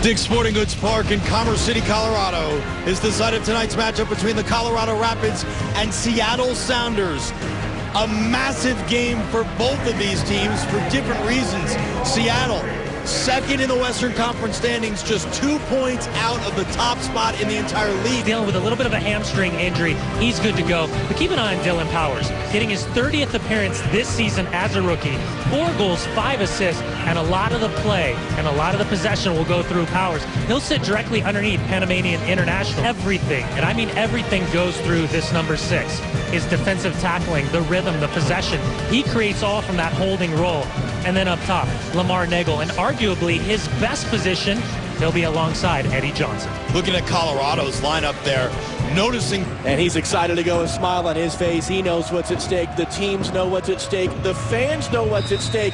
Dick's Sporting Goods Park in Commerce City, Colorado is the site of tonight's matchup between the Colorado Rapids and Seattle Sounders. A massive game for both of these teams for different reasons. Seattle, second in the Western Conference standings, just 2 points out of the top spot in the entire league. Dealing with a little bit of a hamstring injury. He's good to go. But keep an eye on Dillon Powers, getting his 30th appearance this season as a rookie. 4 goals, 5 assists, and a lot of the play and a lot of the possession will go through Powers. He'll sit directly underneath Panamanian International. Everything, and I mean everything, goes through this number 6. His defensive tackling, the rhythm, the possession. He creates all from that holding role. And then up top, Lamar Nagel, and arguably his best position, he'll be alongside Eddie Johnson. Looking at Colorado's lineup there, noticing. And he's excited to go, a smile on his face. He knows what's at stake. The teams know what's at stake. The fans know what's at stake.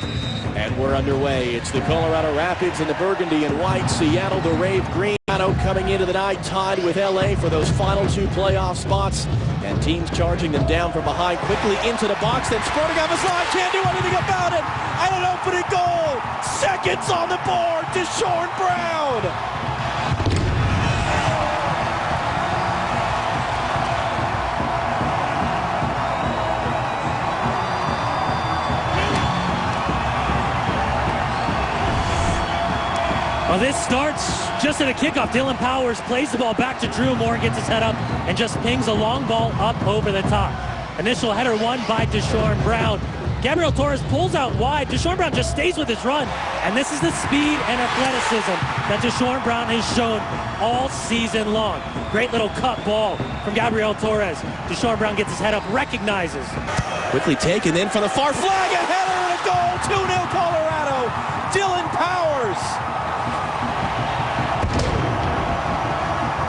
And we're underway. It's the Colorado Rapids in the burgundy and white. Seattle, the Rave Green. Coming into the night tied with LA for those final 2 playoff spots. And teams charging them down from behind quickly into the box. Then Sporting on his line, can't do anything about it. And an opening goal. Seconds on the board. Deshorn Brown. Well, this starts just at a kickoff. Dillon Powers plays the ball back to Drew Moor, gets his head up, and just pings a long ball up over the top. Initial header won by Deshorn Brown. Gabriel Torres pulls out wide. Deshorn Brown just stays with his run. And this is the speed and athleticism that Deshorn Brown has shown all season long. Great little cut ball from Gabriel Torres. Deshorn Brown gets his head up, recognizes. Quickly taken in for the far flag, a header and a goal. 2-0 Colorado. Dillon Powers.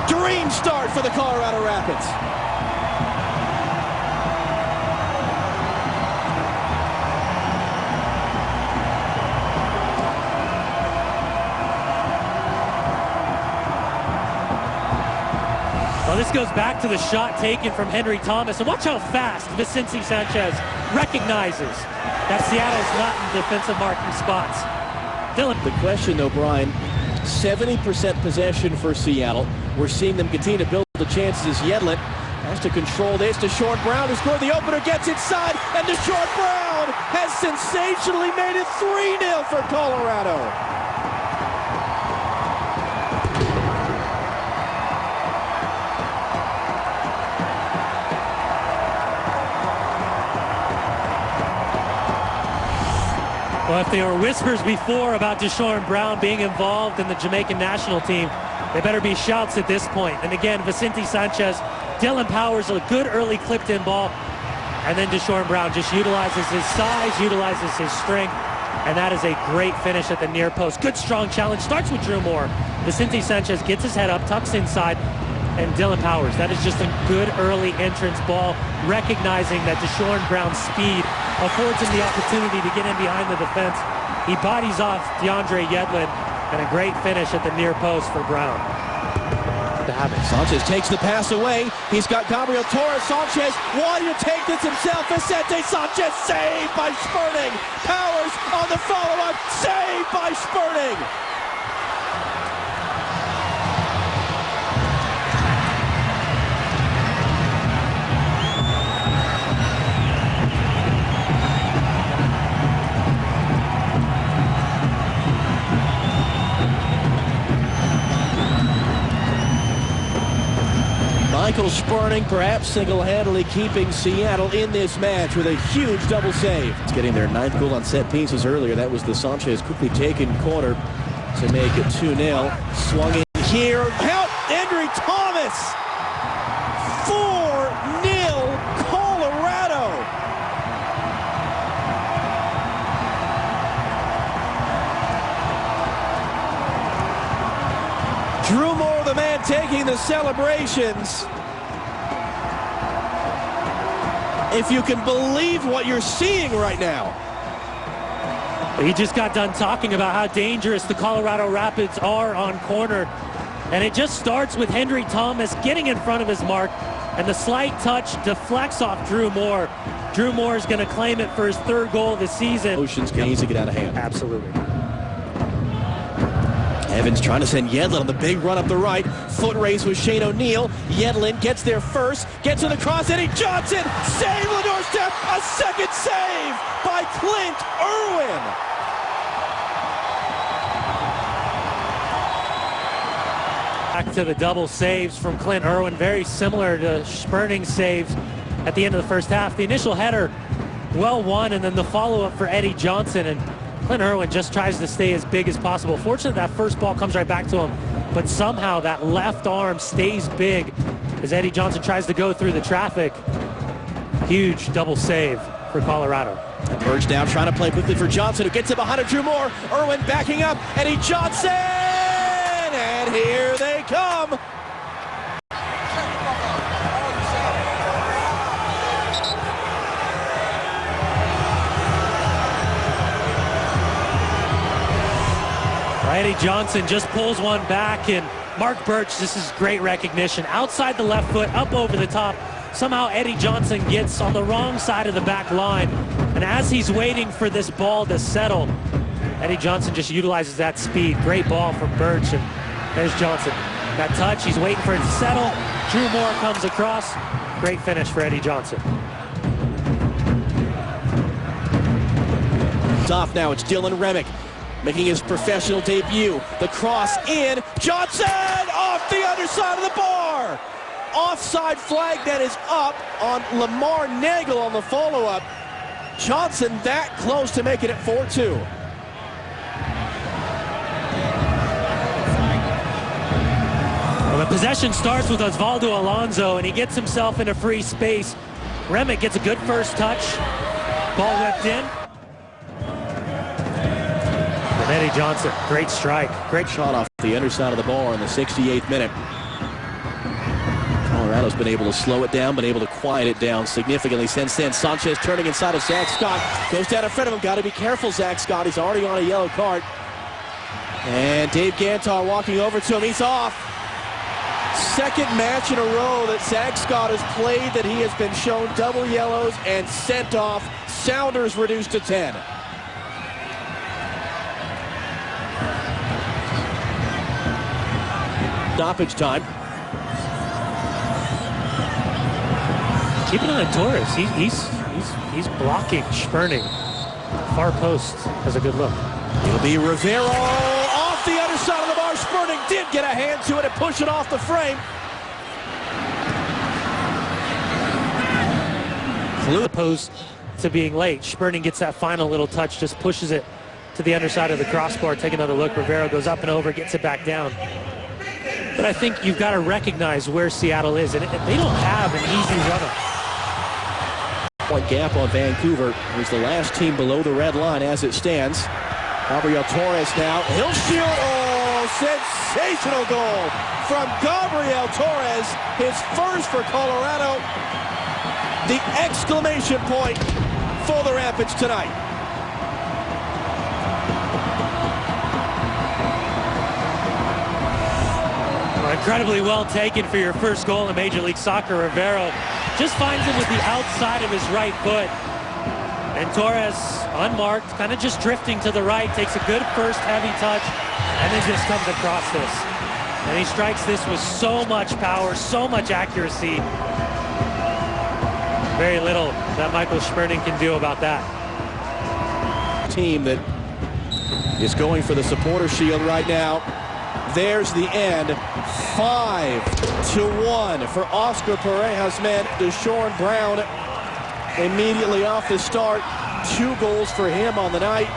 Dream start for the Colorado Rapids. Well, this goes back to the shot taken from Henry Thomas. And watch how fast Vucente Sanchez recognizes that Seattle's not in defensive marking spots. Dillon. The question, though, Brian, 70% possession for Seattle. We're seeing them continue to build the chances as Yedlin has to control this. Deshorn Brown, who scored the opener, gets inside, and Deshorn Brown has sensationally made it 3-0 for Colorado. Well, if there were whispers before about Deshorn Brown being involved in the Jamaican national team, they better be shouts at this point. And again, Vucente Sanchez, Dillon Powers, a good early clipped-in ball. And then Deshorn Brown just utilizes his size, utilizes his strength. And that is a great finish at the near post. Good, strong challenge. Starts with Drew Moor. Vucente Sanchez gets his head up, tucks inside. And Dillon Powers, that is just a good early entrance ball, recognizing that Deshorn Brown's speed affords him the opportunity to get in behind the defense. He bodies off DeAndre Yedlin, and a great finish at the near post for Brown. Sanchez takes the pass away. He's got Gabriel Torres. Sanchez wanting to take this himself. Vucente Sanchez saved by Spurting. Powers on the follow-up, saved by Spurting. Michael Spurting perhaps single-handedly keeping Seattle in this match with a huge double save. It's getting their 9th goal on set pieces earlier. That was the Sanchez quickly taken corner to make it 2-0. Swung in here. Help! Henry Thomas! 4-0 Colorado! Drew Moor, the man taking the celebrations. If you can believe what you're seeing right now. He just got done talking about how dangerous the Colorado Rapids are on corner. And it just starts with Henry Thomas getting in front of his mark. And the slight touch deflects off Drew Moor. Drew Moor is going to claim it for his 3rd goal of the season. Motions can easily get out of hand. Absolutely. Evans trying to send Yedlin on the big run up the right. Foot race with Shane O'Neill. Yedlin gets there first, gets to the cross. Eddie Johnson, save on the doorstep. A second save by Clint Irwin. Back to the double saves from Clint Irwin, very similar to Spurning's saves at the end of the first half. The initial header, well won, and then the follow-up for Eddie Johnson. And Clint Irwin just tries to stay as big as possible. Fortunately, that first ball comes right back to him, but somehow that left arm stays big as Eddie Johnson tries to go through the traffic. Huge double save for Colorado. And Burge now trying to play quickly for Johnson, who gets it behind it. Drew Moor. Irwin backing up. Eddie Johnson! And here they come. Eddie Johnson just pulls one back, and Mark Birch, this is great recognition. Outside the left foot, up over the top. Somehow Eddie Johnson gets on the wrong side of the back line, and as he's waiting for this ball to settle, Eddie Johnson just utilizes that speed. Great ball from Birch, and there's Johnson. That touch, he's waiting for it to settle. Drew Moor comes across. Great finish for Eddie Johnson. It's off now, it's Dillon Remick making his professional debut. The cross in, Johnson off the other side of the bar. Offside flag that is up on Lamar Nagel on the follow-up. Johnson that close to making it 4-2. Well, the possession starts with Osvaldo Alonso, and he gets himself into free space. Remick gets a good first touch. Ball whipped in. Eddie Johnson, great strike. Great shot off the underside of the bar in the 68th minute. Colorado's been able to slow it down, been able to quiet it down significantly since then. Sanchez turning inside of Zach Scott. Goes down in front of him. Got to be careful, Zach Scott. He's already on a yellow card. And Dave Gantar walking over to him. He's off. Second match in a row that Zach Scott has played that he has been shown double yellows and sent off. Sounders reduced to 10. Stoppage time. Keep an eye on Torres. He's blocking Spurning. Far post has a good look. It'll be Rivero off the other side of the bar. Spurning did get a hand to it and push it off the frame. Opposed to being late. Spurning gets that final little touch, just pushes it to the underside of the crossbar. Take another look. Rivero goes up and over, gets it back down. But I think you've got to recognize where Seattle is, and they don't have an easy runner. Point gap on Vancouver, who's the last team below the red line as it stands. Gabriel Torres now, he'll shoot. Oh, sensational goal from Gabriel Torres, his first for Colorado. The exclamation point for the Rapids tonight. Incredibly well taken for your first goal in Major League Soccer. Rivero just finds him with the outside of his right foot. And Torres, unmarked, kind of just drifting to the right, takes a good first heavy touch, and then just comes across this. And he strikes this with so much power, so much accuracy. Very little that Michael Spurning can do about that. Team that is going for the supporter shield right now. There's the end. 5-1 for Oscar Pareja's men. Deshorn Brown immediately off the start. 2 goals for him on the night.